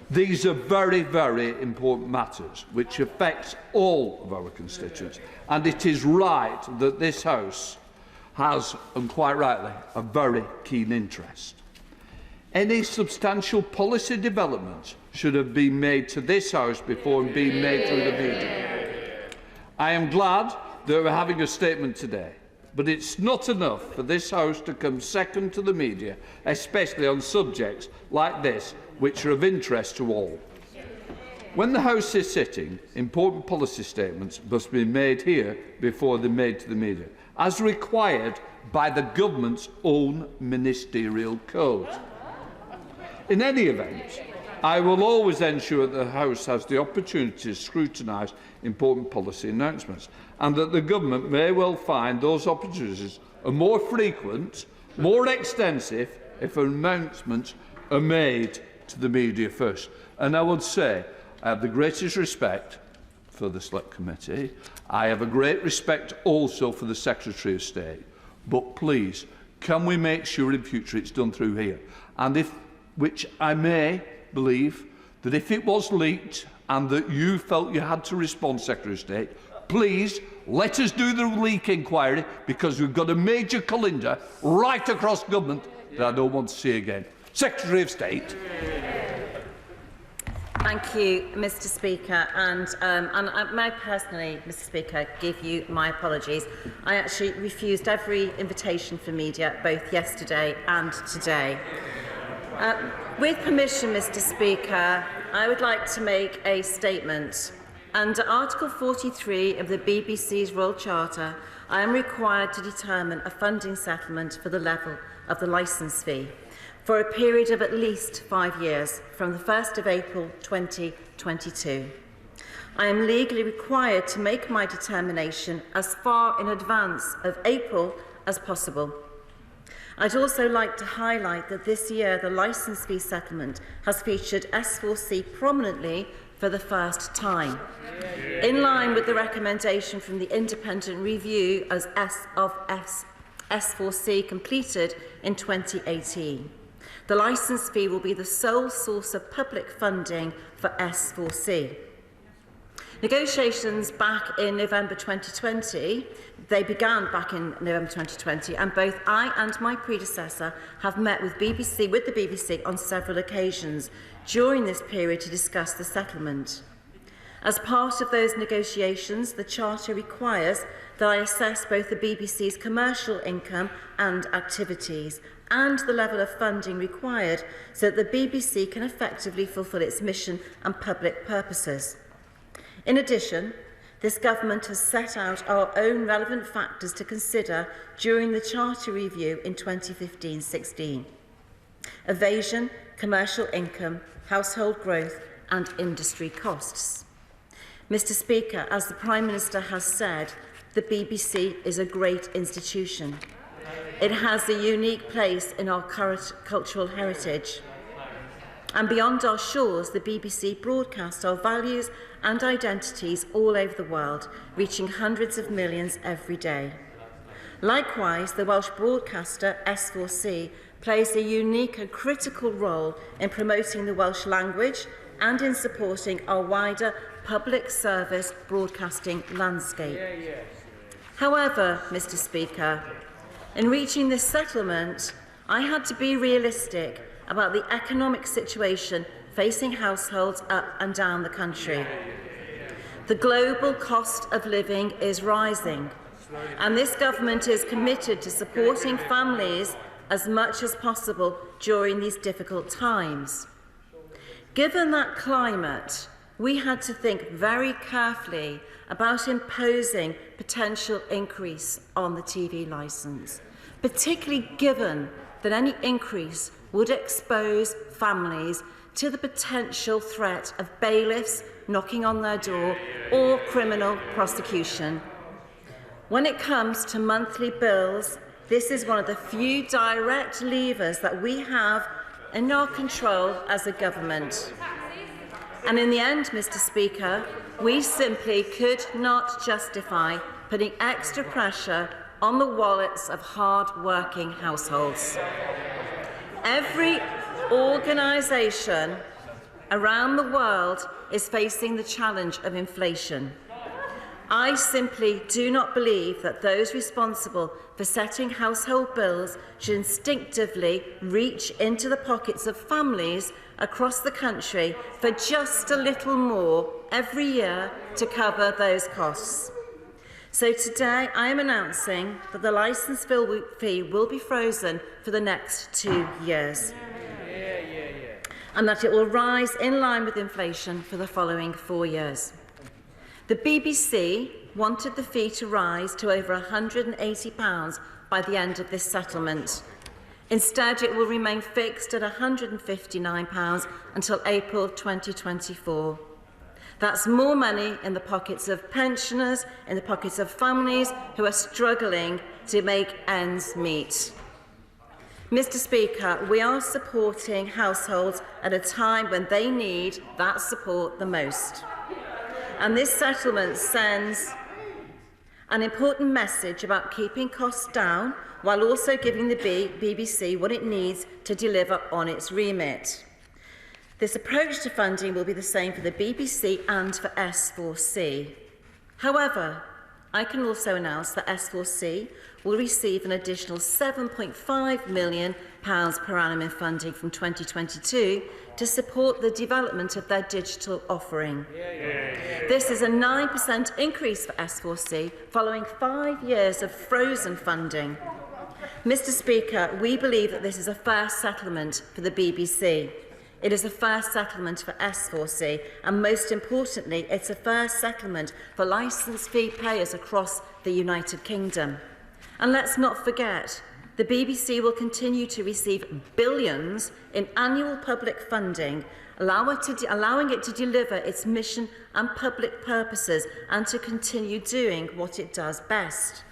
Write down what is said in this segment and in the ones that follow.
These are very, very important matters which affect all of our constituents, and it is right that this House has, and quite rightly, a very keen interest. Any substantial policy developments should have been made to this House before being made through the media. I am glad that we're having a statement today, but it's not enough for this House to come second to the media, especially on subjects like this, which are of interest to all. When the House is sitting, important policy statements must be made here before they're made to the media, as required by the government's own ministerial code. In any event, I will always ensure that the House has the opportunity to scrutinise important policy announcements, and that the government may well find those opportunities are more frequent, more extensive, if announcements are made to the media first. And I would say I have the greatest respect for the Select Committee. I have a great respect also for the Secretary of State. But please, can we make sure in future it's done through here? And which I may believe that if it was leaked and that you felt you had to respond, Secretary of State, please let us do the leak inquiry, because we've got a major colander right across government that I don't want to see again. Secretary of State. Thank you, Mr. Speaker. And may I personally, Mr. Speaker, give you my apologies. I actually refused every invitation for media, both yesterday and today. With permission, Mr. Speaker, I would like to make a statement. Under Article 43 of the BBC's Royal Charter, I am required to determine a funding settlement for the level of the licence fee for a period of at least 5 years, from the 1st of April 2022. I am legally required to make my determination as far in advance of April as possible. I'd also like to highlight that this year the licence fee settlement has featured S4C prominently for the first time, in line with the recommendation from the independent review of S4C completed in 2018. The licence fee will be the sole source of public funding for S4C. Negotiations back in November 2020, they began back in November 2020, and both I and my predecessor have met with the BBC on several occasions during this period to discuss the settlement. As part of those negotiations, the Charter requires that I assess both the BBC's commercial income and activities and the level of funding required so that the BBC can effectively fulfil its mission and public purposes. In addition, this government has set out our own relevant factors to consider during the Charter review in 2015-16. Evasion, commercial income, household growth and industry costs. Mr. Speaker, as the Prime Minister has said, the BBC is a great institution. It has a unique place in our current cultural heritage. And beyond our shores, the BBC broadcasts our values and identities all over the world, reaching hundreds of millions every day. Likewise, the Welsh broadcaster S4C plays a unique and critical role in promoting the Welsh language and in supporting our wider public service broadcasting landscape. However, Mr. Speaker, in reaching this settlement, I had to be realistic about the economic situation facing households up and down the country. The global cost of living is rising, and this government is committed to supporting families as much as possible during these difficult times. Given that climate, we had to think very carefully about imposing potential increase on the TV licence, particularly given that any increase would expose families to the potential threat of bailiffs knocking on their door or criminal prosecution. When it comes to monthly bills, this is one of the few direct levers that we have in our control as a government. And in the end, Mr. Speaker, we simply could not justify putting extra pressure on the wallets of hard-working households. Every organisation around the world is facing the challenge of inflation. I simply do not believe that those responsible for setting household bills should instinctively reach into the pockets of families across the country for just a little more every year to cover those costs. So today I am announcing that the licence fee will be frozen for the next 2 years, and that it will rise in line with inflation for the following 4 years. The BBC wanted the fee to rise to over £180 by the end of this settlement. Instead, it will remain fixed at £159 until April 2024. That's more money in the pockets of pensioners, in the pockets of families who are struggling to make ends meet. Mr. Speaker, we are supporting households at a time when they need that support the most. And this settlement sends an important message about keeping costs down while also giving the BBC what it needs to deliver on its remit. This approach to funding will be the same for the BBC and for S4C. However, I can also announce that S4C will receive an additional £7.5 million per annum in funding from 2022 to support the development of their digital offering. This is a 9% increase for S4C following 5 years of frozen funding. Mr. Speaker, we believe that this is a fair settlement for the BBC. It is a fair settlement for S4C, and most importantly, it's a fair settlement for licence fee payers across the United Kingdom. And let's not forget, the BBC will continue to receive billions in annual public funding, allowing it to deliver its mission and public purposes and to continue doing what it does best.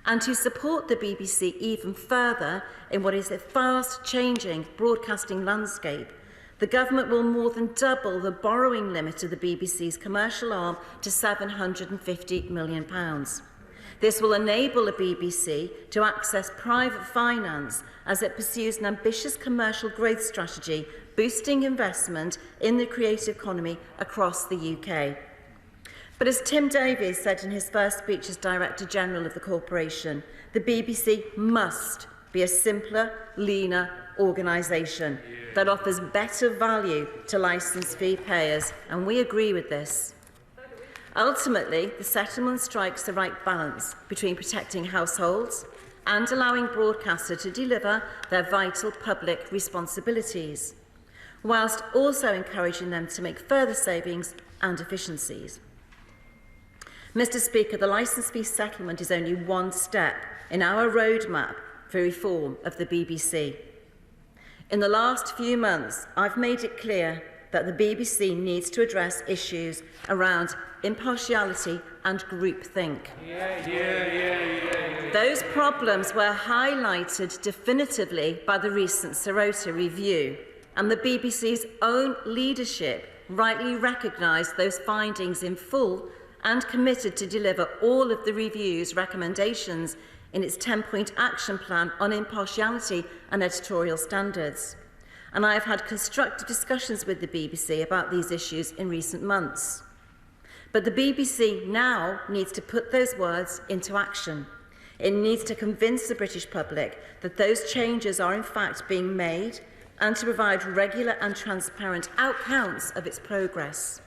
And to support the BBC even further in what is a fast-changing broadcasting landscape, the government will more than double the borrowing limit of the BBC's commercial arm to £750 million. This will enable the BBC to access private finance as it pursues an ambitious commercial growth strategy, boosting investment in the creative economy across the UK. But as Tim Davies said in his first speech as Director General of the corporation, the BBC must be a simpler, leaner organisation that offers better value to licence fee payers, and we agree with this. Ultimately, the settlement strikes the right balance between protecting households and allowing broadcasters to deliver their vital public responsibilities, whilst also encouraging them to make further savings and efficiencies. Mr. Speaker, the licence fee settlement is only one step in our roadmap for reform of the BBC. In the last few months, I've made it clear that the BBC needs to address issues around impartiality and groupthink. Those problems were highlighted definitively by the recent Serota review, and the BBC's own leadership rightly recognised those findings in full and committed to deliver all of the review's recommendations in its 10-point action plan on impartiality and editorial standards. And I have had constructive discussions with the BBC about these issues in recent months. But the BBC now needs to put those words into action. It needs to convince the British public that those changes are in fact being made and to provide regular and transparent accounts of its progress.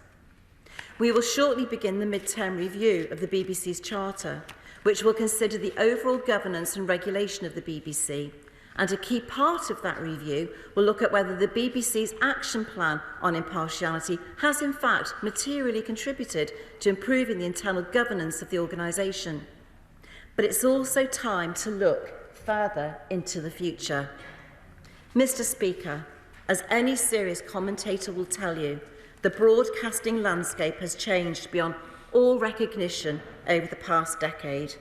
We will shortly begin the mid-term review of the BBC's charter, which will consider the overall governance and regulation of the BBC, and a key part of that review will look at whether the BBC's action plan on impartiality has in fact materially contributed to improving the internal governance of the organisation. But it's also time to look further into the future. Mr. Speaker, as any serious commentator will tell you, the broadcasting landscape has changed beyond all recognition over the past decade.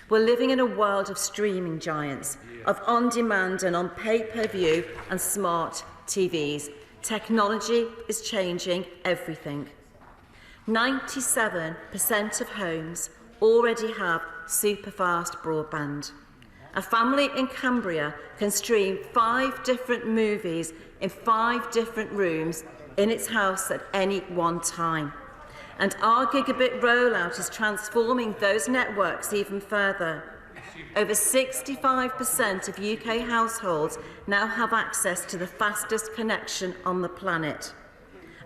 We're living in a world of streaming giants, of on-demand and on-pay-per-view and smart TVs. Technology is changing everything. 97% of homes already have super-fast broadband. A family in Cumbria can stream 5 different movies in 5 different rooms in its house at any one time. And our gigabit rollout is transforming those networks even further. Over 65% of UK households now have access to the fastest connection on the planet.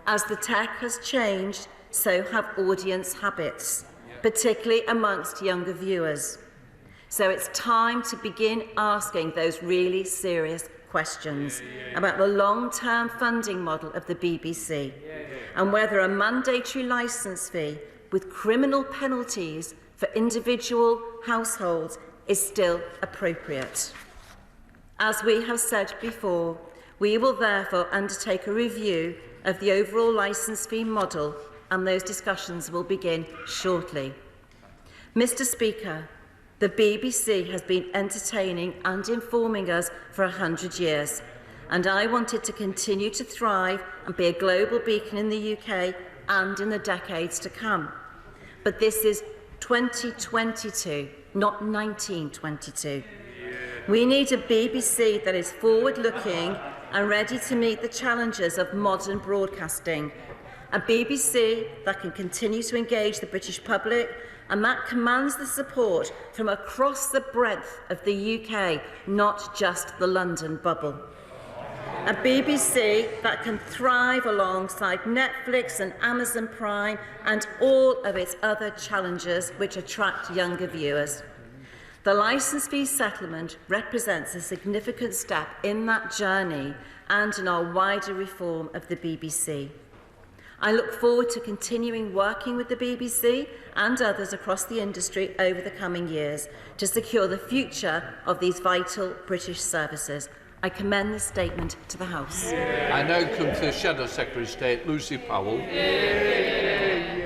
As the tech has changed, so have audience habits, particularly amongst younger viewers. So it's time to begin asking those really serious questions about the long-term funding model of the BBC and whether a mandatory licence fee with criminal penalties for individual households is still appropriate. As we have said before, we will therefore undertake a review of the overall licence fee model, and those discussions will begin shortly. Mr. Speaker, the BBC has been entertaining and informing us for 100 years, and I want it to continue to thrive and be a global beacon in the UK and in the decades to come. But this is 2022, not 1922. We need a BBC that is forward-looking and ready to meet the challenges of modern broadcasting. A BBC that can continue to engage the British public and that commands the support from across the breadth of the UK, not just the London bubble. A BBC that can thrive alongside Netflix and Amazon Prime and all of its other challenges which attract younger viewers. The licence fee settlement represents a significant step in that journey and in our wider reform of the BBC. I look forward to continuing working with the BBC and others across the industry over the coming years to secure the future of these vital British services. I commend this statement to the House. I now come to the Shadow Secretary of State, Lucy Powell.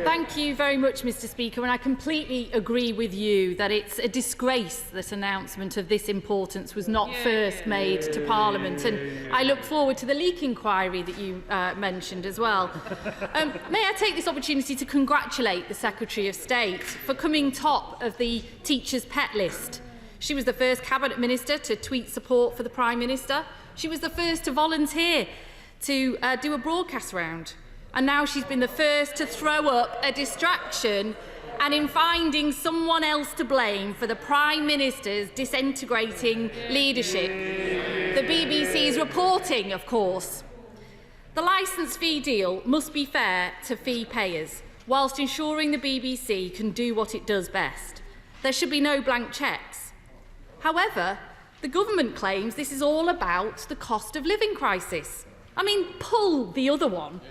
Thank you very much, Mr. Speaker, and I completely agree with you that it's a disgrace that announcement of this importance was not first made to Parliament, and I look forward to the leak inquiry that you mentioned as well. May I take this opportunity to congratulate the Secretary of State for coming top of the teacher's pet list. She was the first Cabinet Minister to tweet support for the Prime Minister. She was the first to volunteer to do a broadcast round. And now she's been the first to throw up a distraction and in finding someone else to blame for the Prime Minister's disintegrating leadership. The BBC's reporting, of course. The licence fee deal must be fair to fee payers, whilst ensuring the BBC can do what it does best. There should be no blank cheques. However, the government claims this is all about the cost of living crisis. I mean, pull the other one.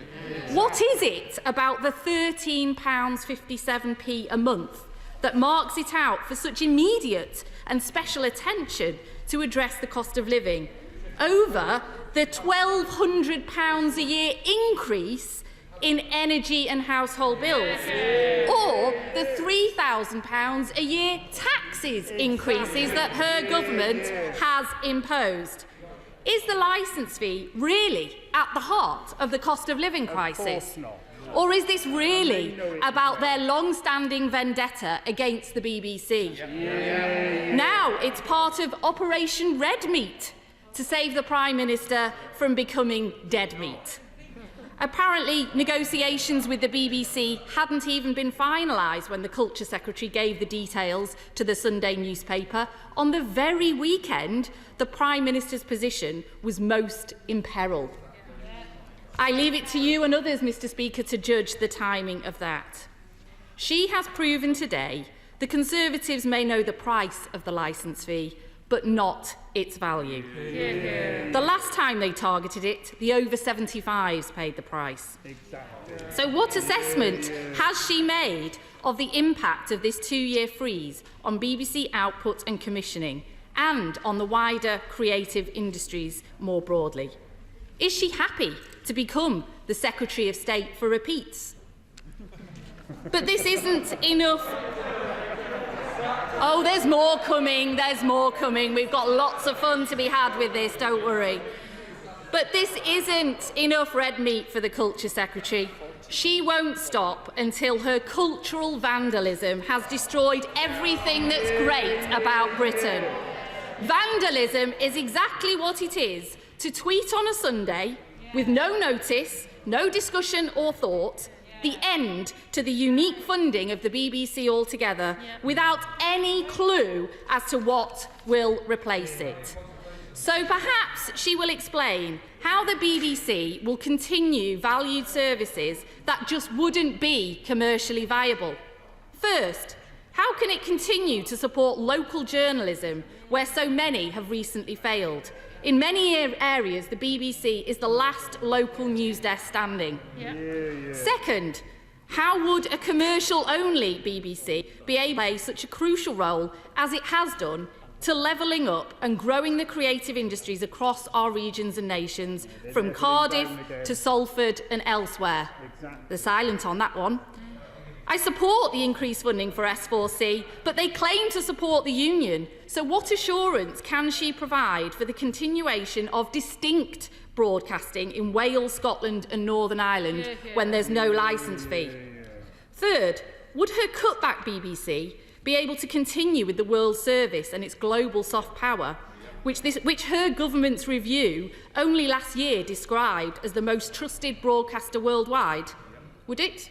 What is it about the £13.57p a month that marks it out for such immediate and special attention to address the cost of living over the £1,200 a year increase in energy and household bills, or the £3,000 a year taxes increases that her government has imposed? Is the licence fee really at the heart of the cost of living crisis? Or is this really about their long-standing vendetta against the BBC? Now it's part of Operation Red Meat to save the Prime Minister from becoming dead meat. Apparently, negotiations with the BBC hadn't even been finalised when the Culture Secretary gave the details to the Sunday newspaper on the very weekend the Prime Minister's position was most in peril. I leave it to you and others, Mr. Speaker, to judge the timing of that. She has proven today the Conservatives may know the price of the licence fee, but not its value. The last time they targeted it, the over 75s paid the price. So what assessment has she made of the impact of this 2-year freeze on BBC output and commissioning and on the wider creative industries more broadly? Is she happy to become the Secretary of State for repeats? But this isn't enough. Oh, there's more coming, there's more coming. We've got lots of fun to be had with this, don't worry. But this isn't enough red meat for the Culture Secretary. She won't stop until her cultural vandalism has destroyed everything that's great about Britain. Vandalism is exactly what it is: to tweet on a Sunday with no notice, no discussion or thought, the end to the unique funding of the BBC altogether, without any clue as to what will replace it. So perhaps she will explain how the BBC will continue valued services that just wouldn't be commercially viable. First, how can it continue to support local journalism where so many have recently failed? In many areas, the BBC is the last local news desk standing. Second, how would a commercial-only BBC be able to play such a crucial role as it has done to levelling up and growing the creative industries across our regions and nations, from Cardiff to Salford and elsewhere? They're silent on that one. I support the increased funding for S4C, but they claim to support the union. So what assurance can she provide for the continuation of distinct broadcasting in Wales, Scotland and Northern Ireland when there's no licence fee? Third, would her cutback BBC be able to continue with the World Service and its global soft power, which her government's review only last year described as the most trusted broadcaster worldwide? Would it?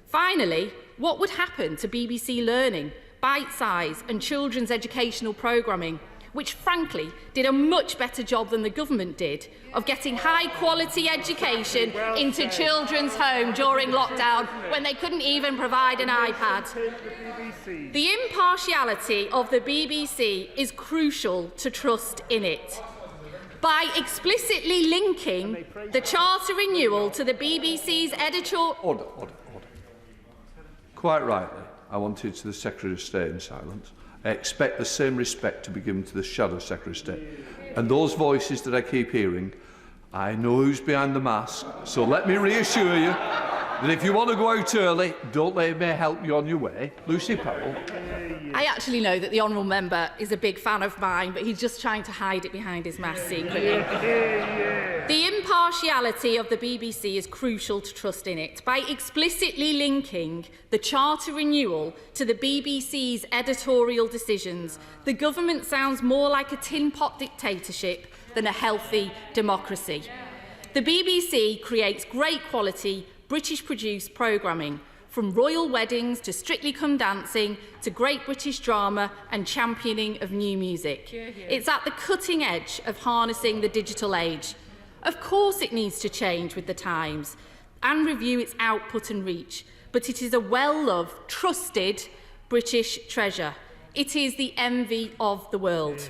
Finally, what would happen to BBC Learning, Bite Size and children's educational programming, which frankly did a much better job than the government did of getting high-quality education into children's homes during lockdown when they couldn't even provide an iPad? The impartiality of the BBC is crucial to trust in it. By explicitly linking the charter renewal to the BBC's editorial... Order. Quite rightly, I wanted to the Secretary of State in silence. I expect the same respect to be given to the Shadow Secretary of State. And those voices that I keep hearing, I know who's behind the mask, so let me reassure you that if you want to go out early, don't let me help you on your way. Lucy Powell. I actually know that the honourable member is a big fan of mine, but he's just trying to hide it behind his mask secretly. The impartiality of the BBC is crucial to trust in it. By explicitly linking the charter renewal to the BBC's editorial decisions, the government sounds more like a tin pot dictatorship than a healthy democracy. The BBC creates great quality British-produced programming, from royal weddings to Strictly Come Dancing to Great British Drama and championing of new music. It's at the cutting edge of harnessing the digital age. Of course it needs to change with the times and review its output and reach, but it is a well-loved, trusted British treasure. It is the envy of the world.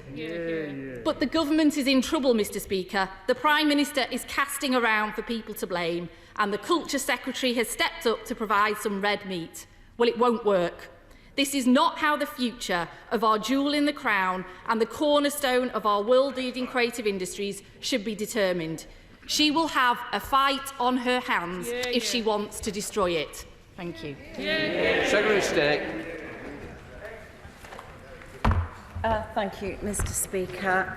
But the government is in trouble, Mr Speaker. The Prime Minister is casting around for people to blame, and the Culture Secretary has stepped up to provide some red meat. Well, it won't work. This is not how the future of our jewel in the crown and the cornerstone of our world-leading creative industries should be determined. She will have a fight on her hands if she wants to destroy it. Thank you. Secretary of State. Thank you, Mr Speaker.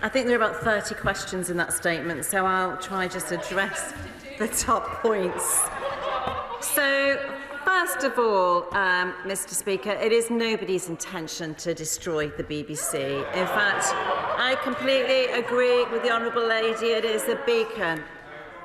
I think there are about 30 questions in that statement, so I'll try just to address the top points. So, first of all, Mr Speaker, it is nobody's intention to destroy the BBC. In fact, I completely agree with the Honourable Lady, it is a beacon.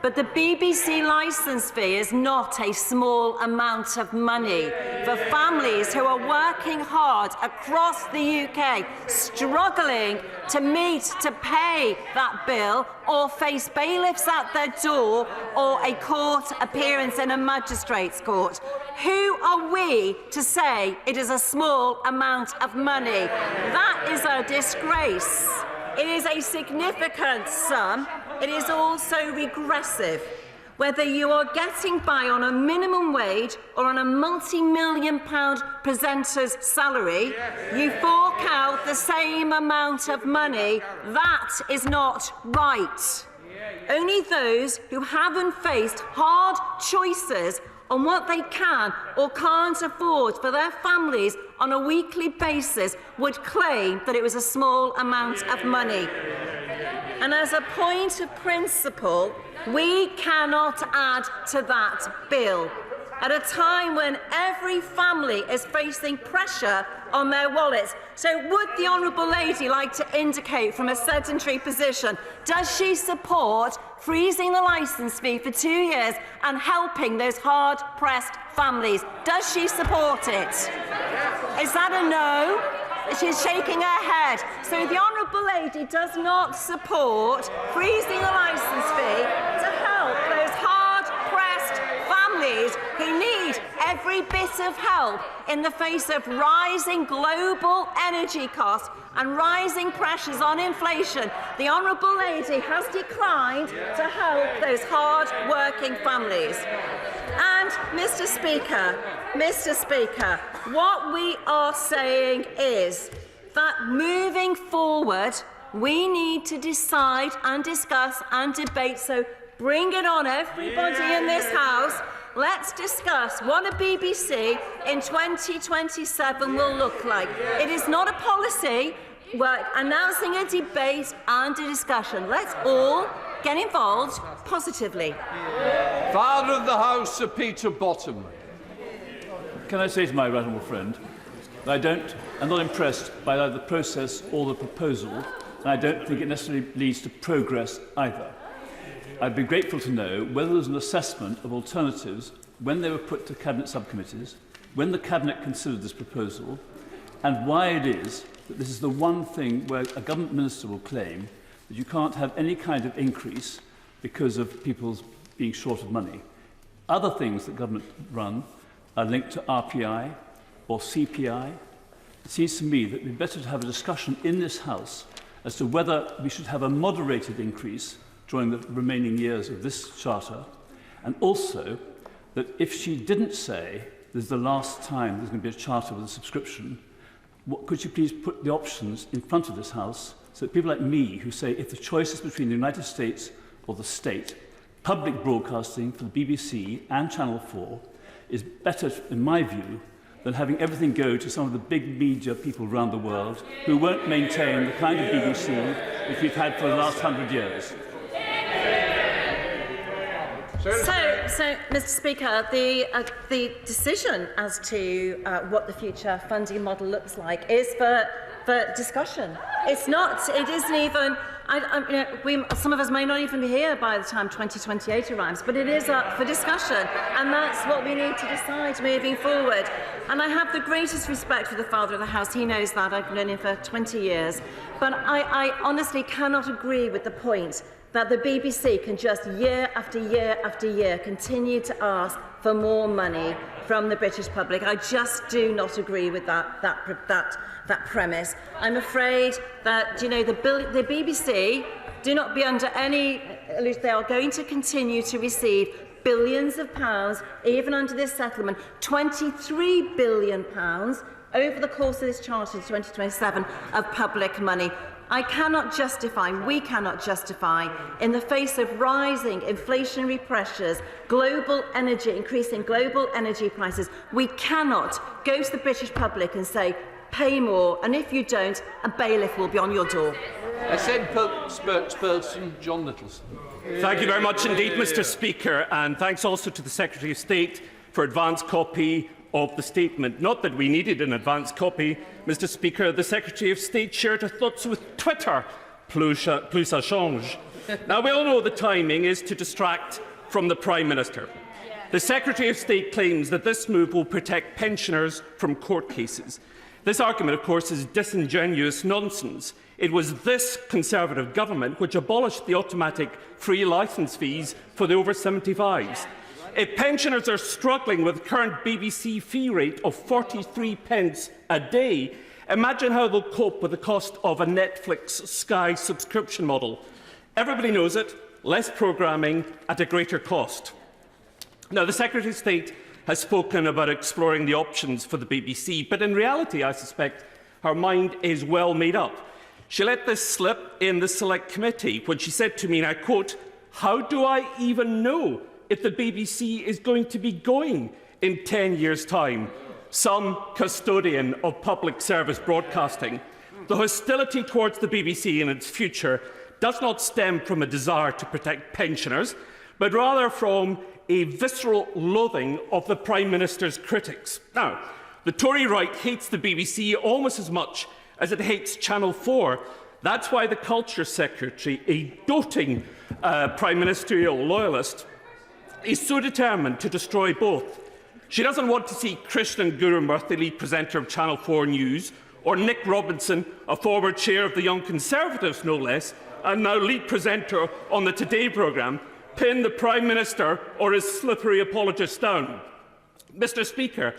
But the BBC licence fee is not a small amount of money for families who are working hard across the UK, struggling to pay that bill or face bailiffs at their door or a court appearance in a magistrate's court. Who are we to say it is a small amount of money? That is a disgrace. It is a significant sum. It is also regressive. Whether you are getting by on a minimum wage or on a multi-million-pound presenter's salary, you fork out the same amount of money. That is not right. Only those who haven't faced hard choices on what they can or can't afford for their families on a weekly basis would claim that it was a small amount of money. And as a point of principle, we cannot add to that bill. at a time when every family is facing pressure on their wallets. So would the Honourable Lady like to indicate from a sedentary position, does she support freezing the licence fee for 2 years and helping those hard-pressed families? Does she support it? Is that a no? She's shaking her head. So the Honourable Lady does not support freezing the licence fee to help those hard-pressed families who need every bit of help in the face of rising global energy costs and rising pressures on inflation. The Honourable Lady has declined to help those hard-working families. And, Mr. Speaker, what we are saying is that moving forward, we need to decide and discuss and debate. So bring it on, everybody in this House. Let's discuss what a BBC in 2027 will look like. It is not a policy. We're announcing a debate and a discussion. Let's all get involved positively. Father of the House, Sir Peter Bottomley. Can I say to my right honourable friend that I'm not impressed by either the process or the proposal, and I don't think it necessarily leads to progress either. I'd be grateful to know whether there's an assessment of alternatives when they were put to Cabinet subcommittees, when the Cabinet considered this proposal, and why it is that this is the one thing where a government minister will claim that you can't have any kind of increase because of people being short of money. Other things that government run are linked to RPI or CPI. It seems to me that it would be better to have a discussion in this House as to whether we should have a moderated increase during the remaining years of this charter, and also that if she didn't say this is the last time there's going to be a charter with a subscription, could you please put the options in front of this House so that people like me who say if the choice is between the United States or the state, public broadcasting for the BBC and Channel 4 is better, in my view, than having everything go to some of the big media people around the world who won't maintain the kind of BBC which we've had for the last 100 years. So, Mr. Speaker, the decision as to what the future funding model looks like is for discussion. It's not. It isn't even. Some of us may not even be here by the time 2028 arrives, but it is up for discussion, and that's what we need to decide moving forward. And I have the greatest respect for the Father of the House. He knows that. I've known him for 20 years. But I honestly cannot agree with the point that the BBC can just year after year after year continue to ask for more money from the British public. I just do not agree with that premise. I'm afraid that the BBC do not be under any illusion. They are going to continue to receive billions of pounds, even under this settlement, £23 billion over the course of this charter to 2027 of public money. We cannot justify, in the face of rising inflationary pressures, increasing global energy prices, we cannot go to the British public and say, pay more, and if you don't, a bailiff will be on your door. Spokesperson John Nicholson. Thank you very much indeed, Mr. Speaker, and thanks also to the Secretary of State for advance copy of the statement. Not that we needed an advance copy, Mr. Speaker. The Secretary of State shared her thoughts with Twitter, plus ça change. Now, we all know the timing is to distract from the Prime Minister. The Secretary of State claims that this move will protect pensioners from court cases. This argument, of course, is disingenuous nonsense. It was this Conservative government which abolished the automatic free licence fees for the over 75s. If pensioners are struggling with the current BBC fee rate of 43 pence a day, imagine how they'll cope with the cost of a Netflix Sky subscription model. Everybody knows it, less programming at a greater cost. Now, the Secretary of State has spoken about exploring the options for the BBC, but in reality, I suspect her mind is well made up. She let this slip in the Select Committee when she said to me, and I quote, "How do I even know if the BBC is going to be going in 10 years' time?" Some custodian of public service broadcasting. The hostility towards the BBC and its future does not stem from a desire to protect pensioners, but rather from a visceral loathing of the Prime Minister's critics. Now, the Tory right hates the BBC almost as much as it hates Channel 4. That's why the Culture Secretary, a doting Prime Ministerial loyalist, is so determined to destroy both. She doesn't want to see Krishnan Gurumurthy, lead presenter of Channel 4 News, or Nick Robinson, a former chair of the Young Conservatives, no less, and now lead presenter on the Today programme, pin the Prime Minister or his slippery apologist down. Mr. Speaker,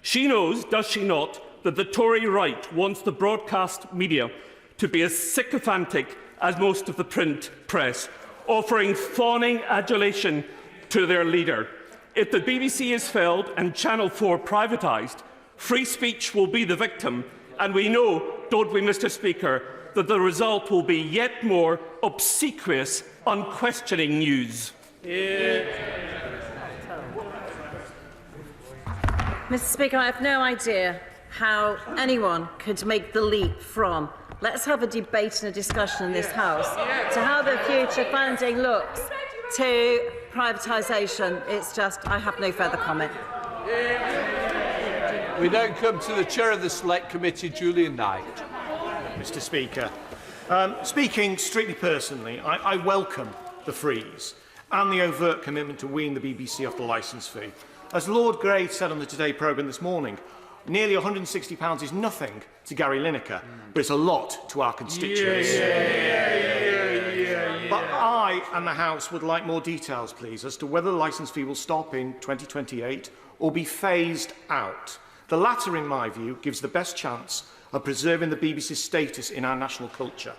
she knows, does she not, that the Tory right wants the broadcast media to be as sycophantic as most of the print press, offering fawning adulation to their leader. If the BBC is felled and Channel 4 privatised, free speech will be the victim, and we know, don't we, Mr. Speaker, that the result will be yet more obsequious, unquestioning news. Mr. Speaker, I have no idea how anyone could make the leap from let's have a debate and a discussion in this House to how the future funding looks to privatisation. It's just, I have no further comment. We now come to the Chair of the Select Committee, Julian Knight. Mr. Speaker, speaking strictly personally, I welcome the freeze and the overt commitment to wean the BBC off the licence fee. As Lord Grey said on the Today programme this morning, nearly £160 is nothing to Gary Lineker, but it's a lot to our constituents. But I and the House would like more details, please, as to whether the licence fee will stop in 2028 or be phased out. The latter, in my view, gives the best chance of preserving the BBC's status in our national culture.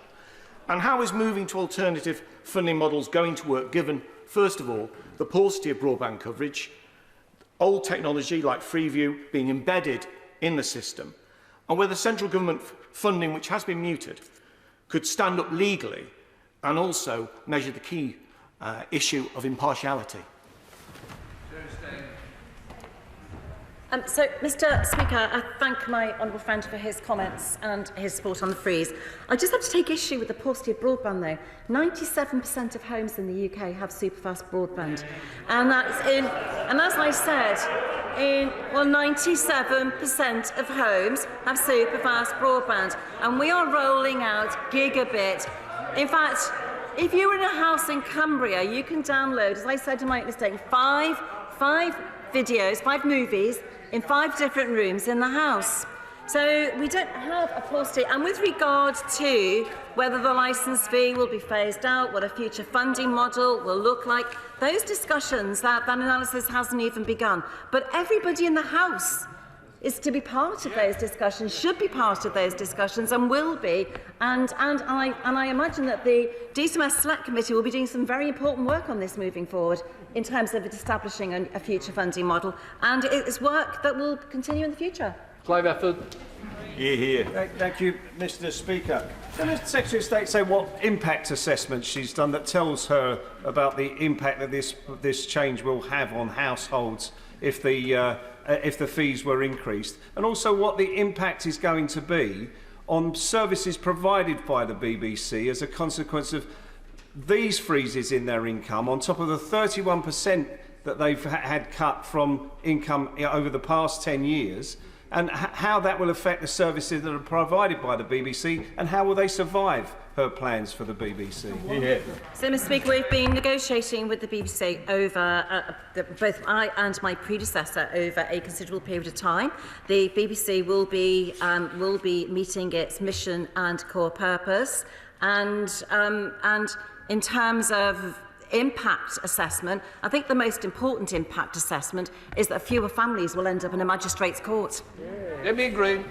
And how is moving to alternative funding models going to work, given, first of all, the paucity of broadband coverage, old technology like Freeview being embedded in the system, and whether central government funding, which has been muted, could stand up legally and also measure the key issue of impartiality? So, Mr. Speaker, I thank my honourable friend for his comments and his support on the freeze. I just have to take issue with the paucity of broadband, though. 97% of homes in the UK have superfast broadband, and that's and as I said, 97% of homes have superfast broadband, and we are rolling out gigabit. In fact, if you're in a house in Cumbria, you can download, as I said in my mistake, five videos, 5 movies in 5 different rooms in the house. So we don't have a paucity. And with regard to whether the licence fee will be phased out, what a future funding model will look like, those discussions, that analysis hasn't even begun. But everybody in the House is to be part of those discussions, should be part of those discussions, and will be. And I imagine that the DCMS Select Committee will be doing some very important work on this moving forward in terms of establishing a future funding model. And it is work that will continue in the future. Clive Efford. Thank you, Mr. Speaker. Can the Secretary of State say what impact assessment she's done that tells her about the impact that this change will have on households if the fees were increased, and also what the impact is going to be on services provided by the BBC as a consequence of these freezes in their income, on top of the 31% that they've had cut from income over the past 10 years, and how that will affect the services that are provided by the BBC, and how will they survive her plans for the BBC? So, Mr. Speaker, we've been negotiating with the BBC over, both I and my predecessor, over a considerable period of time. The BBC will be meeting its mission and core purpose, and in terms of impact assessment, I think the most important impact assessment is that fewer families will end up in a magistrate's court. Demi Green.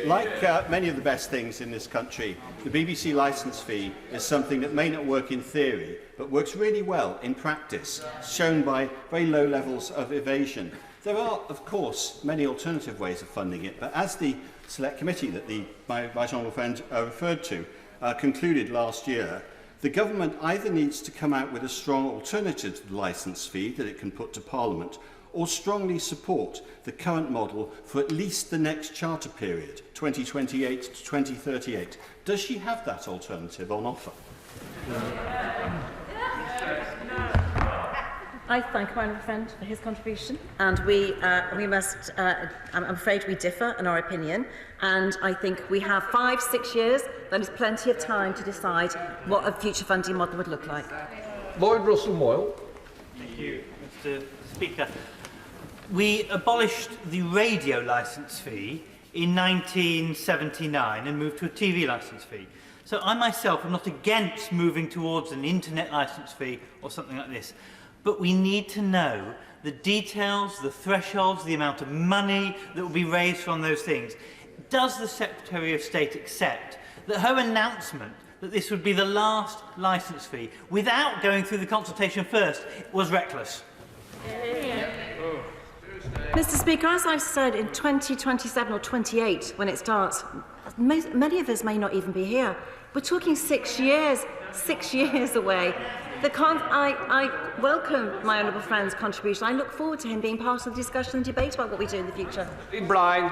Like many of the best things in this country, the BBC licence fee is something that may not work in theory, but works really well in practice, shown by very low levels of evasion. There are, of course, many alternative ways of funding it, but as the Select Committee that my right honourable friend referred to concluded last year, the government either needs to come out with a strong alternative to the licence fee that it can put to Parliament, or strongly support the current model for at least the next charter period, 2028 to 2038. Does she have that alternative on offer? I thank my friend for his contribution, and we must. I'm afraid we differ in our opinion, and I think we have 5-6 years. That is plenty of time to decide what a future funding model would look like. Lloyd Russell Moyle. Thank you, Mr. Speaker. We abolished the radio licence fee in 1979 and moved to a TV licence fee. So I myself am not against moving towards an internet licence fee or something like this. But we need to know the details, the thresholds, the amount of money that will be raised from those things. Does the Secretary of State accept that her announcement that this would be the last licence fee, without going through the consultation first, was reckless? Mr. Speaker, as I've said, in 2027 or 28, when it starts, many of us may not even be here. We're talking 6 years away. I welcome my honourable friend's contribution. I look forward to him being part of the discussion and debate about what we do in the future. Brian.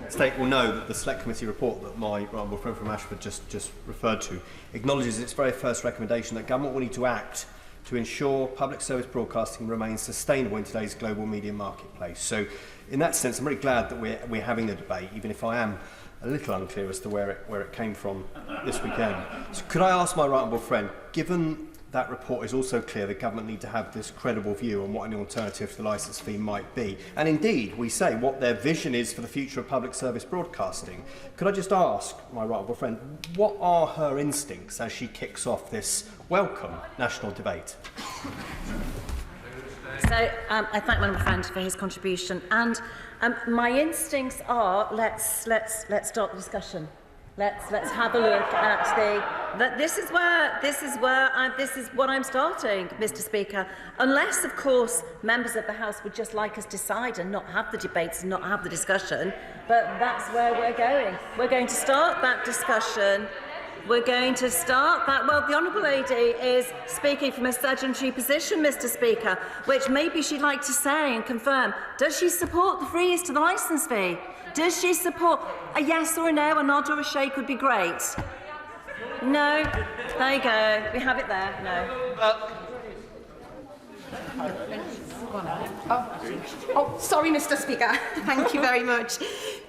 The State will know that the Select Committee report that my honourable friend from Ashford just referred to acknowledges its very first recommendation that government will need to act to ensure public service broadcasting remains sustainable in today's global media marketplace. So, in that sense, I'm really glad that we're having the debate, even if I am a little unclear as to where it came from this weekend. So could I ask my right honourable friend, given that report is also clear the government need to have this credible view on what an alternative to the licence fee might be, and indeed we say what their vision is for the future of public service broadcasting, could I just ask my right honourable friend, what are her instincts as she kicks off this welcome national debate? So I thank my friend for his contribution, and my instincts are let's start the discussion. Let's have a look at this is what I'm starting, Mr. Speaker. Unless, of course, members of the House would just like us to decide and not have the debates and not have the discussion. But that's where we're going. We're going to start that discussion. We're going to start that. Well, the Honourable Lady is speaking from a sedentary position, Mr. Speaker, which maybe she'd like to say and confirm. Does she support the freeze to the licence fee? Does she support a yes or a no, a nod or a shake would be great? No? There you go. We have it there. No. Sorry, Mr. Speaker. Thank you very much.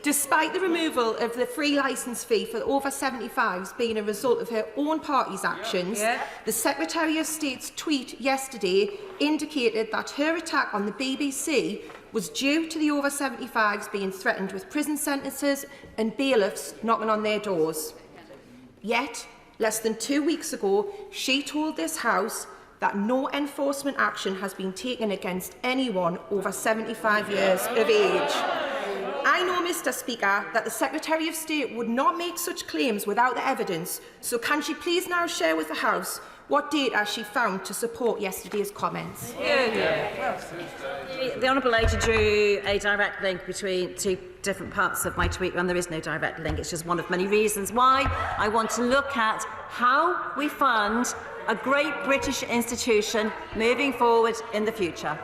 Despite the removal of the free licence fee for over 75s being a result of her own party's actions, the Secretary of State's tweet yesterday indicated that her attack on the BBC was due to the over 75s being threatened with prison sentences and bailiffs knocking on their doors. Yet, less than 2 weeks ago, she told this House that no enforcement action has been taken against anyone over 75 years of age. I know, Mr. Speaker, that the Secretary of State would not make such claims without the evidence, so can she please now share with the House what data she found to support yesterday's comments? The Honourable Lady drew a direct link between two different parts of my tweet, and there is no direct link. It's just one of many reasons why I want to look at how we fund a great British institution moving forward in the future.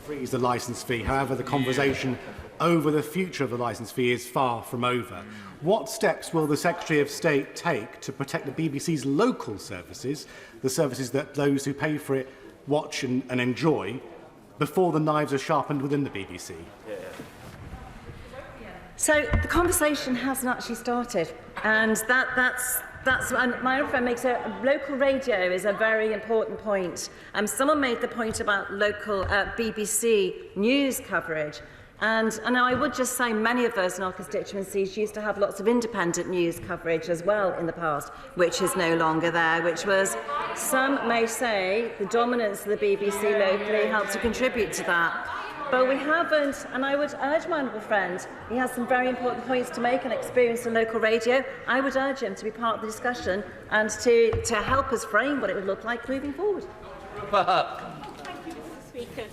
Freeze the licence fee. However, the conversation over the future of the licence fee is far from over. What steps will the Secretary of State take to protect the BBC's local services, the services that those who pay for it watch and enjoy, before the knives are sharpened within the BBC? So the conversation hasn't actually started, and that's and my own friend makes local radio is a very important point. Someone made the point about local BBC news coverage. And I would just say many of us in our constituencies used to have lots of independent news coverage as well in the past, which is no longer there, which was, some may say, the dominance of the BBC locally helped to contribute to that. But we haven't, and I would urge my honourable friend, he has some very important points to make and experience in local radio. I would urge him to be part of the discussion and to help us frame what it would look like moving forward.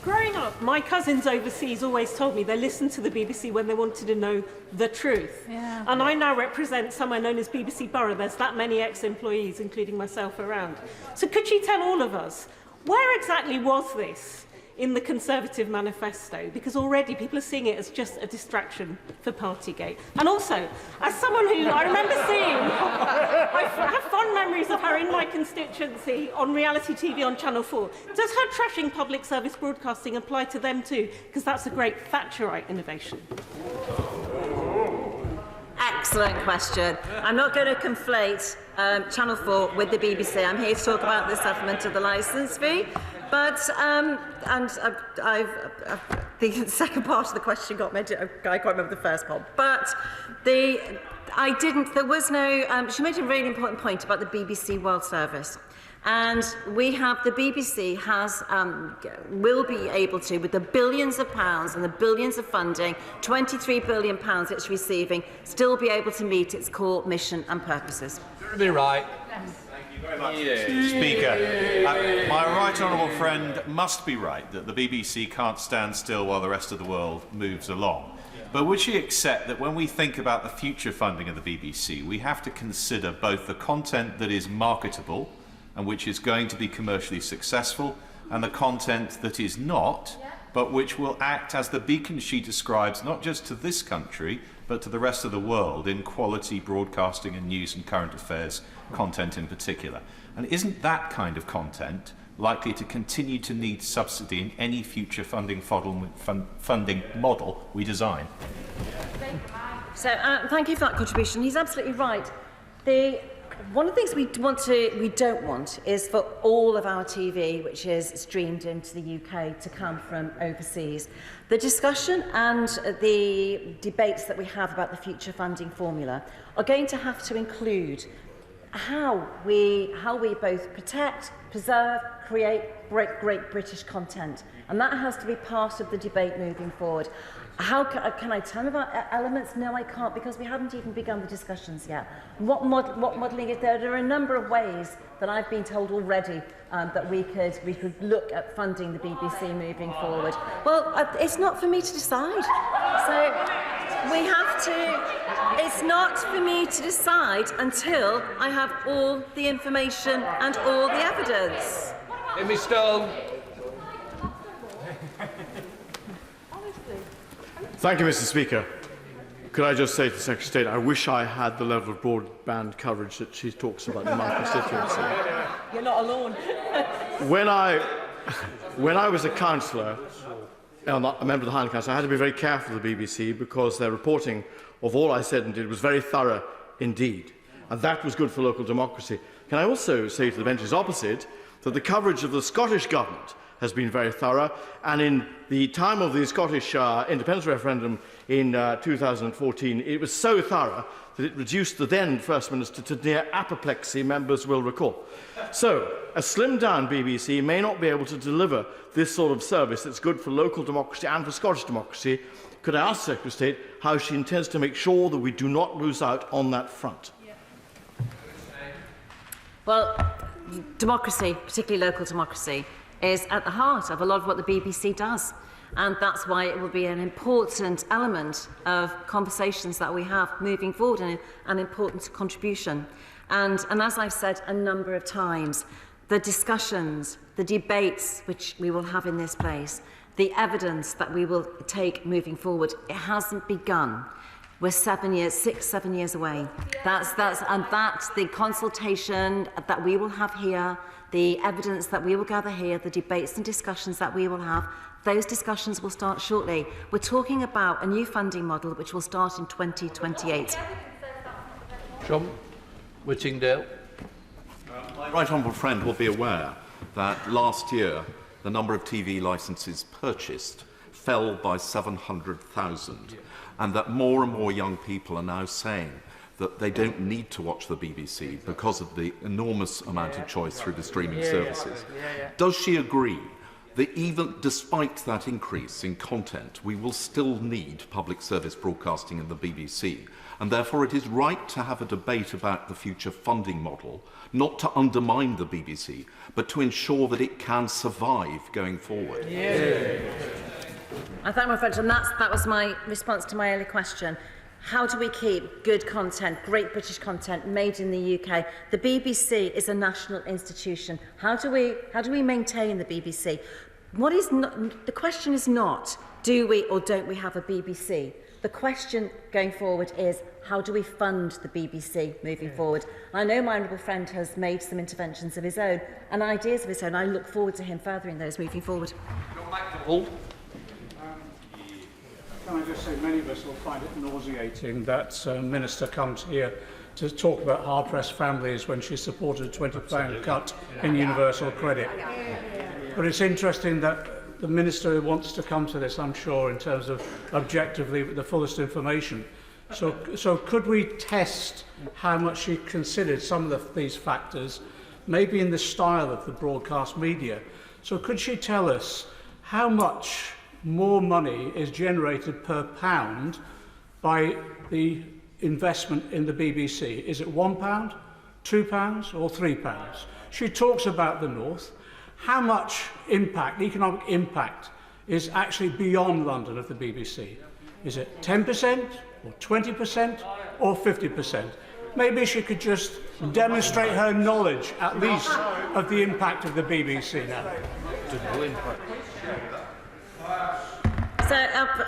Growing up, my cousins overseas always told me they listened to the BBC when they wanted to know the truth. And I now represent somewhere known as BBC Borough. There's that many ex-employees, including myself, around. So could you tell all of us, where exactly was this in the Conservative manifesto? Because already people are seeing it as just a distraction for Partygate. And also, as someone who I remember seeing, I have fond memories of her in my constituency on reality TV on Channel 4. Does her trashing public service broadcasting apply to them too? Because that's a great Thatcherite innovation. Excellent question. I'm not going to conflate Channel 4 with the BBC. I'm here to talk about the settlement of the licence fee. But, the second part of the question got me, I can't remember the first part. But there was no, she made a really important point about the BBC World Service. And the BBC will be able to, with the billions of pounds and the billions of funding, £23 billion it's receiving, still be able to meet its core mission and purposes. Be right. Speaker, my right honourable friend must be right that the BBC can't stand still while the rest of the world moves along. But would she accept that when we think about the future funding of the BBC, we have to consider both the content that is marketable and which is going to be commercially successful, and the content that is not, but which will act as the beacon she describes, not just to this country, but to the rest of the world in quality broadcasting and news and current affairs content in particular. And isn't that kind of content likely to continue to need subsidy in any future funding model we design? So thank you for that contribution. He's absolutely right. One of the things we don't want is for all of our TV, which is streamed into the UK, to come from overseas. The discussion and the debates that we have about the future funding formula are going to have to include how we both protect, preserve, create great British content. And that has to be part of the debate moving forward. How can I tell them about elements? No, I can't, because we haven't even begun the discussions yet. What modelling is there? There are a number of ways that I've been told already that we could look at funding the BBC moving forward. Well, it's not for me to decide. So we have to. It's not for me to decide until I have all the information and all the evidence. Amy Stone. Thank you, Mr. Speaker. Could I just say to the Secretary of State, I wish I had the level of broadband coverage that she talks about in my constituency. You're not alone. When I was a councillor, a member of the Highland Council, I had to be very careful of the BBC because their reporting of all I said and did was very thorough indeed. And that was good for local democracy. Can I also say to the benches opposite that the coverage of the Scottish Government has been very thorough, and in the time of the Scottish independence referendum in 2014, it was so thorough that it reduced the then First Minister to near apoplexy, members will recall. So, a slimmed-down BBC may not be able to deliver this sort of service that's good for local democracy and for Scottish democracy. Could I ask the Secretary of State how she intends to make sure that we do not lose out on that front? Well, democracy, particularly local democracy, is at the heart of a lot of what the BBC does. And that's why it will be an important element of conversations that we have moving forward, and an important contribution. And as I've said a number of times, the discussions, the debates which we will have in this place, the evidence that we will take moving forward, it hasn't begun. We're 6, 7 years away. That's the consultation that we will have here, the evidence that we will gather here, the debates and discussions that we will have, those discussions will start shortly. We're talking about a new funding model which will start in 2028. John Whittingdale. My right honourable friend will be aware that last year the number of TV licences purchased fell by 700,000, and that more and more young people are now saying that they don't need to watch the BBC because of the enormous amount of choice through the streaming services. Does she agree that even despite that increase in content, we will still need public service broadcasting in the BBC, and therefore it is right to have a debate about the future funding model, not to undermine the BBC, but to ensure that it can survive going forward? I thank my friend, and that was my response to my earlier question. How do we keep good content, great British content made in the UK? The BBC is a national institution. How do we maintain the BBC? The question is not, do we or don't we have a BBC? The question going forward is, how do we fund the BBC moving forward? I know my honourable friend has made some interventions of his own and ideas of his own. I look forward to him furthering those moving forward. Can I just say, many of us will find it nauseating that a minister comes here to talk about hard-pressed families when she supported a £20 cut in universal credit. But it's interesting that the minister wants to come to this, I'm sure, in terms of objectively the fullest information. So could we test how much she considered some of these factors, maybe in the style of the broadcast media? So could she tell us how much more money is generated per pound by the investment in the BBC? Is it £1, £2 or £3? She talks about the North. How much impact, economic impact, is actually beyond London of the BBC? Is it 10% or 20% or 50%? Maybe she could just demonstrate her knowledge, at least, of the impact of the BBC now. So,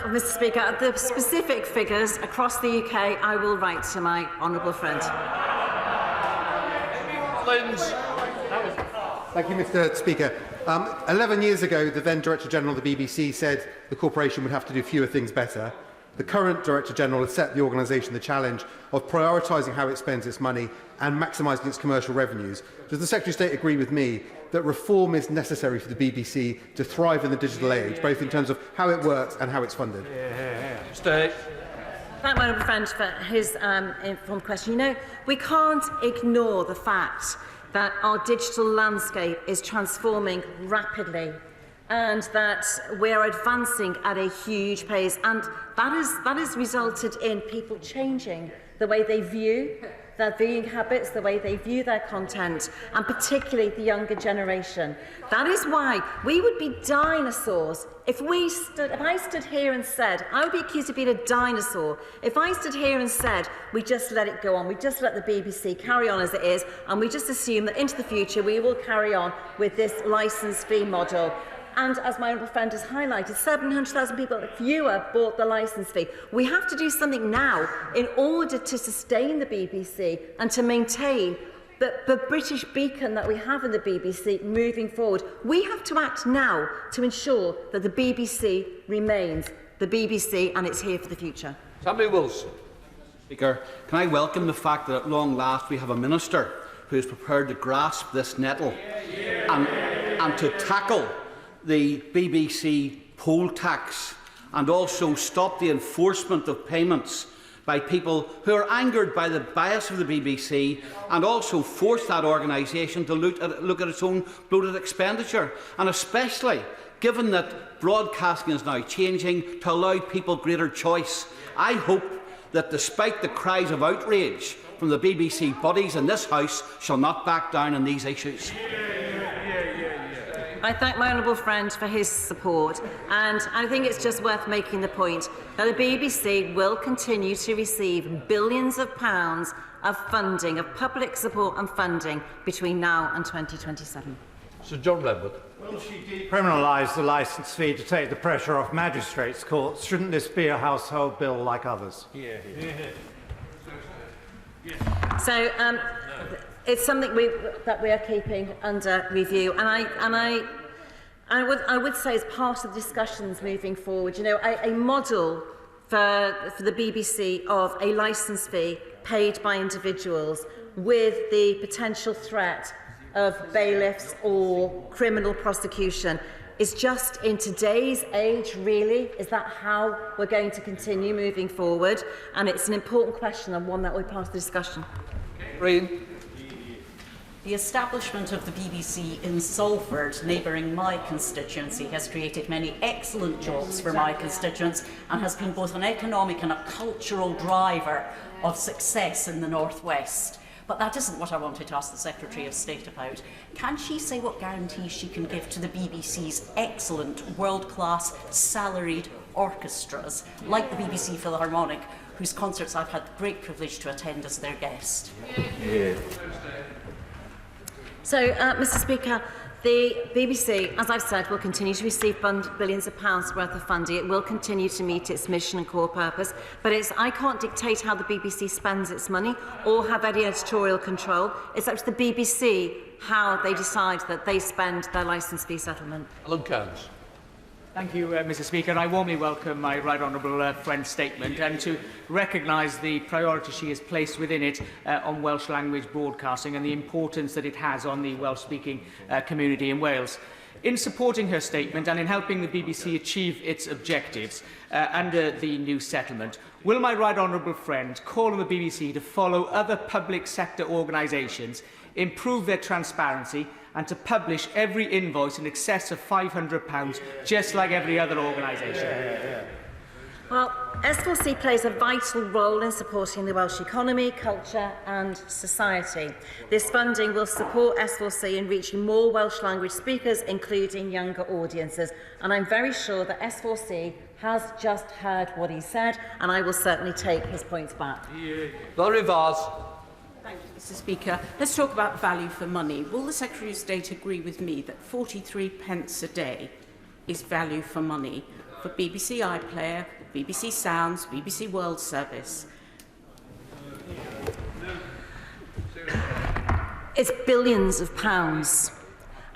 Mr Speaker, the specific figures across the UK I will write to my honourable friend. Thank you, Mr Speaker. 11 years ago, the then Director General of the BBC said the corporation would have to do fewer things better. The current Director General has set the organisation the challenge of prioritising how it spends its money and maximising its commercial revenues. Does the Secretary of State agree with me that reform is necessary for the BBC to thrive in the digital age, both in terms of how it works and how it's funded? Thank my honourable friend for his informed question. You know, we can't ignore the fact that our digital landscape is transforming rapidly and that we are advancing at a huge pace, and that has resulted in people changing the way they view their viewing habits, the way they view their content, and particularly the younger generation. That is why we would be dinosaurs if I stood here and said, I would be accused of being a dinosaur if I stood here and said, we just let it go on, we just let the BBC carry on as it is, and we just assume that into the future we will carry on with this licence fee model. And as my honourable friend has highlighted, 700,000 people, fewer, bought the licence fee. We have to do something now in order to sustain the BBC and to maintain the British beacon that we have in the BBC moving forward. We have to act now to ensure that the BBC remains the BBC and it's here for the future. Sammy Wilson. Speaker, can I welcome the fact that at long last we have a minister who is prepared to grasp this nettle and to tackle the BBC poll tax and also stop the enforcement of payments by people who are angered by the bias of the BBC, and also force that organisation to look at its own bloated expenditure, and especially given that broadcasting is now changing to allow people greater choice. I hope that despite the cries of outrage from the BBC bodies in this House shall not back down on these issues. I thank my honourable friend for his support, and I think it's just worth making the point that the BBC will continue to receive billions of pounds of funding, of public support and funding between now and 2027. Sir John Redwood. Will she decriminalise the licence fee to take the pressure off magistrates' courts? Shouldn't this be a household bill like others? So it's something that we are keeping under review, and I would say as part of the discussions moving forward, you know, a model for the BBC of a licence fee paid by individuals with the potential threat of bailiffs or criminal prosecution is just in today's age, really. Is that how we're going to continue moving forward? And it's an important question and one that will be part of the discussion. Green. The establishment of the BBC in Salford, neighbouring my constituency, has created many excellent jobs for my constituents and has been both an economic and a cultural driver of success in the North West. But that isn't what I wanted to ask the Secretary of State about. Can she say what guarantees she can give to the BBC's excellent, world-class, salaried orchestras, like the BBC Philharmonic, whose concerts I've had the great privilege to attend as their guest? So, Mr Speaker, The BBC, as I've said, will continue to receive billions of pounds worth of funding. It will continue to meet its mission and core purpose, but I can't dictate how the BBC spends its money or have any editorial control. It's up to the BBC how they decide that they spend their licence fee settlement. Alan Cairns. Thank you, Mr Speaker. I warmly welcome my right honourable friend's statement and to recognise the priority she has placed within it on Welsh language broadcasting and the importance that it has on the Welsh-speaking community in Wales. In supporting her statement and in helping the BBC achieve its objectives under the new settlement, will my right honourable friend call on the BBC to follow other public sector organisations, improve their transparency and to publish every invoice in excess of £500, just like every other organisation? Well, S4C plays a vital role in supporting the Welsh economy, culture and society. This funding will support S4C in reaching more Welsh language speakers, including younger audiences. And I'm very sure that S4C has just heard what he said, and I will certainly take his points back. Valerie Vaz. Thank you, Mr Speaker. Let's talk about value for money. Will the Secretary of State agree with me that 43 pence a day is value for money for BBC iPlayer, BBC Sounds, BBC World Service? It's billions of pounds.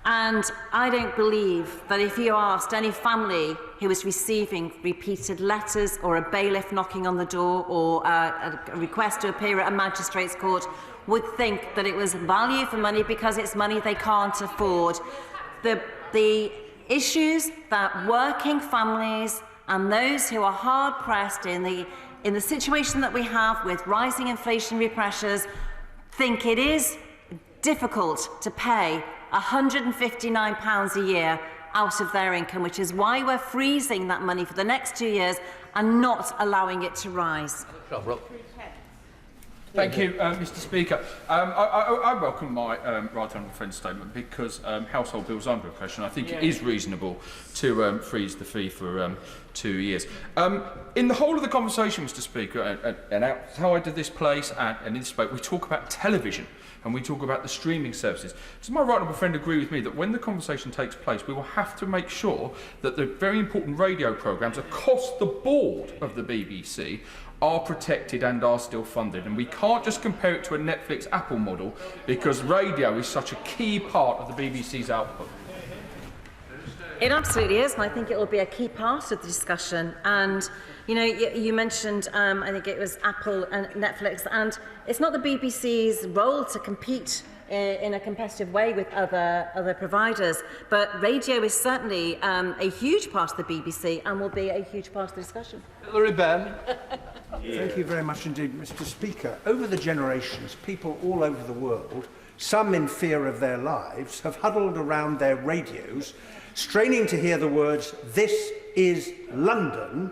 And I don't believe that if you asked any family who was receiving repeated letters or a bailiff knocking on the door or a request to appear at a magistrate's court would think that it was value for money because it's money they can't afford. The issues that working families and those who are hard-pressed in the situation that we have with rising inflationary pressures think it is difficult to pay £159 a year out of their income, which is why we're freezing that money for the next 2 years and not allowing it to rise. Thank you, Mr Speaker. I welcome my right honourable friend's statement because household bills are under pressure, and I think it is reasonable to freeze the fee for 2 years. In the whole of the conversation, Mr Speaker, and outside of this place and in this debate, we talk about television and we talk about the streaming services. Does my right honourable friend agree with me that when the conversation takes place, we will have to make sure that the very important radio programmes across the board of the BBC are protected and are still funded, and we can't just compare it to a Netflix Apple model because radio is such a key part of the BBC's output? It absolutely is, and I think it will be a key part of the discussion. And you know, you mentioned, I think it was Apple and Netflix, and it's not the BBC's role to compete in a competitive way with other providers, but radio is certainly a huge part of the BBC and will be a huge part of the discussion. Hilary Benn. Thank you very much indeed, Mr Speaker. Over the generations, people all over the world, some in fear of their lives, have huddled around their radios, straining to hear the words, "This is London,"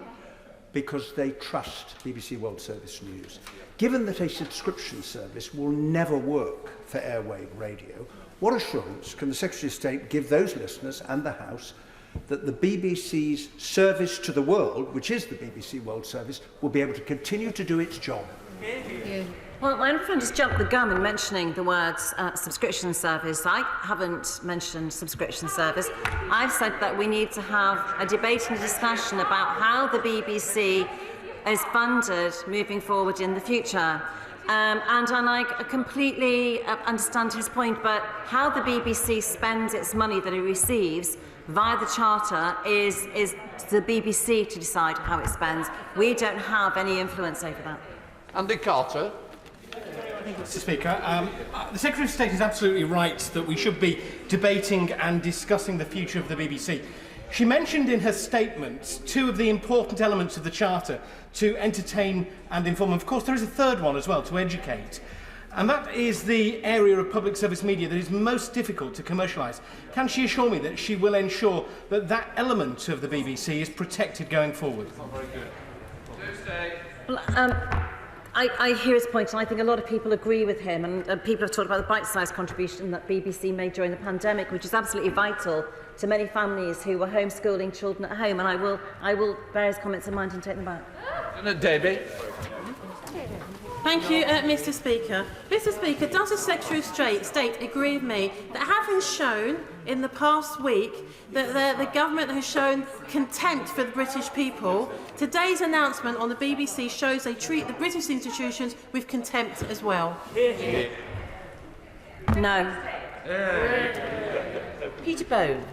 because they trust BBC World Service News. Given that a subscription service will never work for airwave radio, what assurance can the Secretary of State give those listeners and the House that the BBC's service to the world, which is the BBC World Service, will be able to continue to do its job? Well, my friend has jumped the gun in mentioning the words subscription service. I haven't mentioned subscription service. I've said that we need to have a debate and a discussion about how the BBC is funded moving forward in the future. And I completely understand his point, but how the BBC spends its money that it receives via the Charter is the BBC to decide how it spends. We don't have any influence over that. Andy Carter. Thank you, Mr Speaker. The Secretary of State is absolutely right that we should be debating and discussing the future of the BBC. She mentioned in her statement two of the important elements of the Charter: to entertain and inform. Of course, there is a third one as well, to educate. And that is the area of public service media that is most difficult to commercialise. Can she assure me that she will ensure that that element of the BBC is protected going forward? Well, I hear his point, and I think a lot of people agree with him. And people have talked about the bite-sized contribution that BBC made during the pandemic, which is absolutely vital to many families who were homeschooling children at home. And I will bear his comments in mind and take them back. Debbie. Thank you, Mr. Speaker. Mr. Speaker, does the Secretary of State agree with me that having shown in the past week that the government has shown contempt for the British people, today's announcement on the BBC shows they treat the British institutions with contempt as well? No. Peter Bone.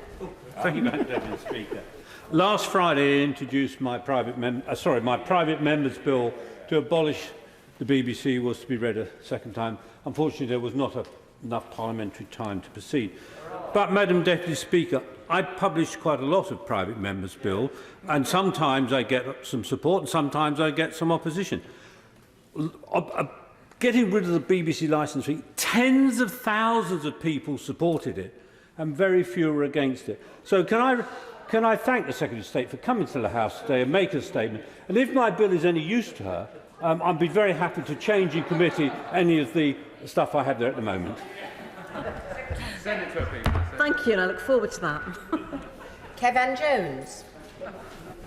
Thank you, Madam Deputy Speaker. Last Friday, I introduced my private member's bill to abolish the BBC was to be read a second time. Unfortunately, there was not enough parliamentary time to proceed. But, Madam Deputy Speaker, I publish quite a lot of private members' bill, and sometimes I get some support and sometimes I get some opposition. Getting rid of the BBC licence fee, tens of thousands of people supported it, and very few were against it. So can I thank the Secretary of State for coming to the House today and make a statement? And if my bill is any use to her, I'd be very happy to change in committee any of the stuff I have there at the moment. Thank you, and I look forward to that. Kevin Jones.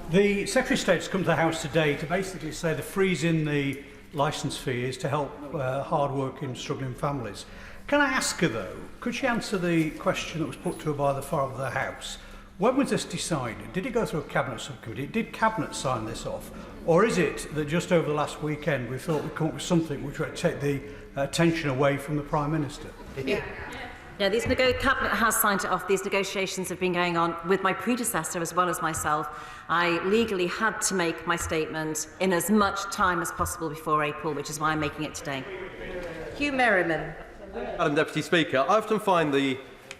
The Secretary of State has come to the House today to basically say the freeze in the licence fee is to help hard-working, struggling families. Can I ask her, though, could she answer the question that was put to her by the Father of the House? When was this decided? Did it go through a Cabinet subcommittee? Did Cabinet sign this off? Or is it that just over the last weekend we thought we'd come up with something which would take the attention away from the Prime Minister? Yeah, Cabinet has signed it off. These negotiations have been going on with my predecessor as well as myself. I legally had to make my statement in as much time as possible before April, which is why I'm making it today. Hugh Merriman. Madam Deputy Speaker, I often find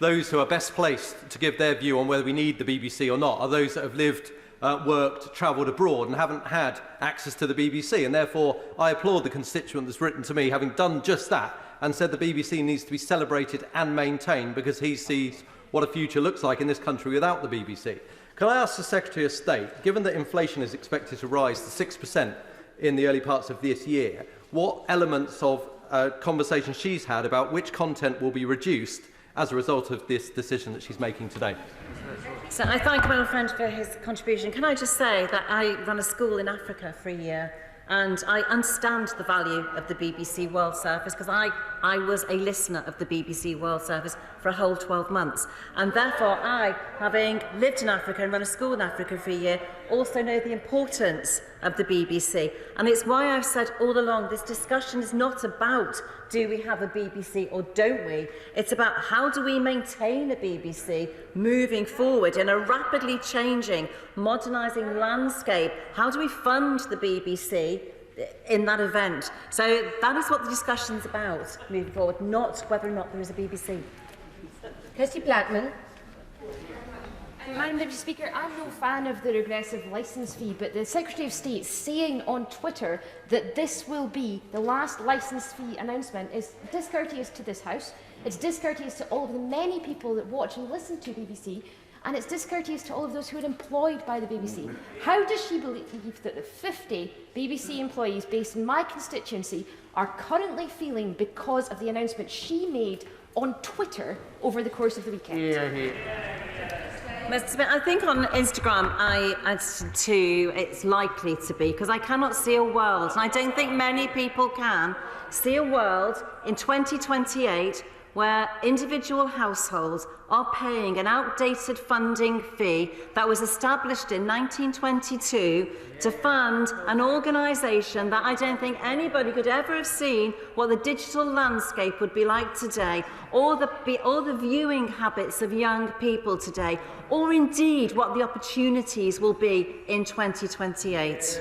those who are best placed to give their view on whether we need the BBC or not are those that have lived, worked, travelled abroad and haven't had access to the BBC. And therefore, I applaud the constituent that's written to me, having done just that, and said the BBC needs to be celebrated and maintained because he sees what a future looks like in this country without the BBC. Can I ask the Secretary of State, given that inflation is expected to rise to 6% in the early parts of this year, what elements of conversation she's had about which content will be reduced as a result of this decision that she's making today? So I thank my friend for his contribution. Can I just say that I ran a school in Africa for a year, and I understand the value of the BBC World Service because I was a listener of the BBC World Service for a whole 12 months. And therefore I, having lived in Africa and run a school in Africa for a year, also know the importance of the BBC. And it's why I've said all along this discussion is not about do we have a BBC or don't we? It's about how do we maintain a BBC moving forward in a rapidly changing, modernising landscape. How do we fund the BBC in that event? So that is what the discussion is about moving forward, not whether or not there is a BBC. Kirsty Blackman. Madam Deputy Speaker, I'm no fan of the regressive licence fee, but the Secretary of State saying on Twitter that this will be the last licence fee announcement is discourteous to this House, it's discourteous to all of the many people that watch and listen to BBC, and it's discourteous to all of those who are employed by the BBC. How does she believe that the 50 BBC employees based in my constituency are currently feeling because of the announcement she made on Twitter over the course of the weekend? Mr. Smith, I think on Instagram, it's likely to be, because I cannot see a world, and I don't think many people can, see a world in 2028 where individual households are paying an outdated funding fee that was established in 1922 to fund an organisation that I don't think anybody could ever have seen what the digital landscape would be like today, or the viewing habits of young people today, or indeed what the opportunities will be in 2028.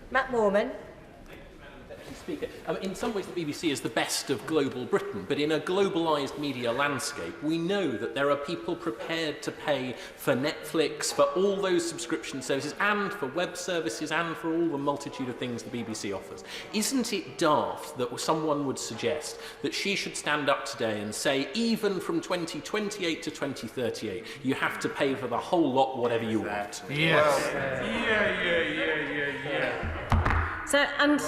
Matt Morman. Speaker, in some ways the BBC is the best of global Britain, but in a globalised media landscape we know that there are people prepared to pay for Netflix, for all those subscription services and for web services and for all the multitude of things the BBC offers. Isn't it daft that someone would suggest that she should stand up today and say even from 2028 to 2038 you have to pay for the whole lot whatever you want? Yes. So, and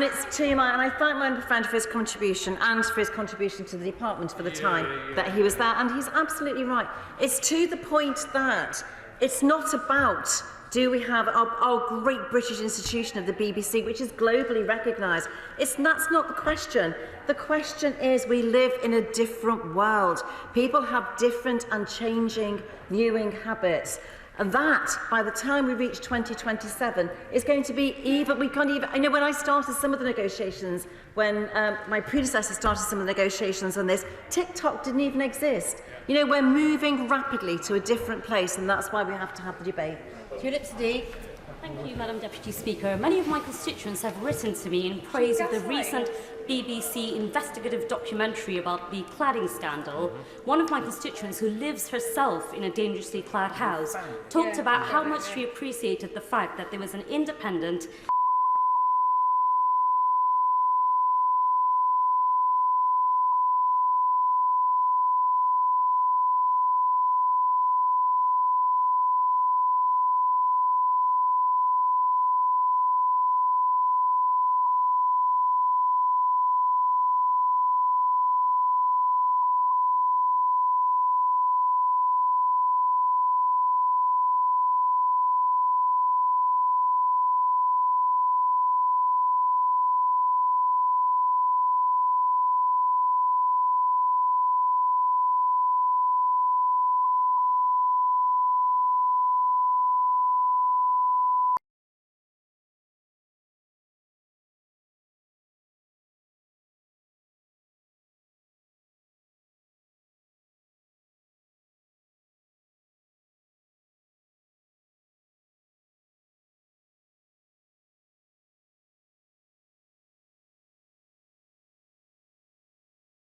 it's to my, and I thank my friend for his contribution and for his contribution to the department for the time that he was there, and he's absolutely right. It's to the point that it's not about Do we have our great British institution of the BBC, which is globally recognised? That's not the question. The question is we live in a different world. People have different and changing viewing habits. And that, by the time we reach 2027, is going to be even, we can't even, I know when I started some of the negotiations, when my predecessor started some of the negotiations on this, TikTok didn't even exist. You know, we're moving rapidly to a different place, and that's why we have to have the debate. Tulip Sadiq. Thank you, Madam Deputy Speaker. Many of my constituents have written to me in praise of the recent BBC investigative documentary about the cladding scandal. One of my constituents, who lives herself in a dangerously clad house, talked about how much she appreciated the fact that there was an independent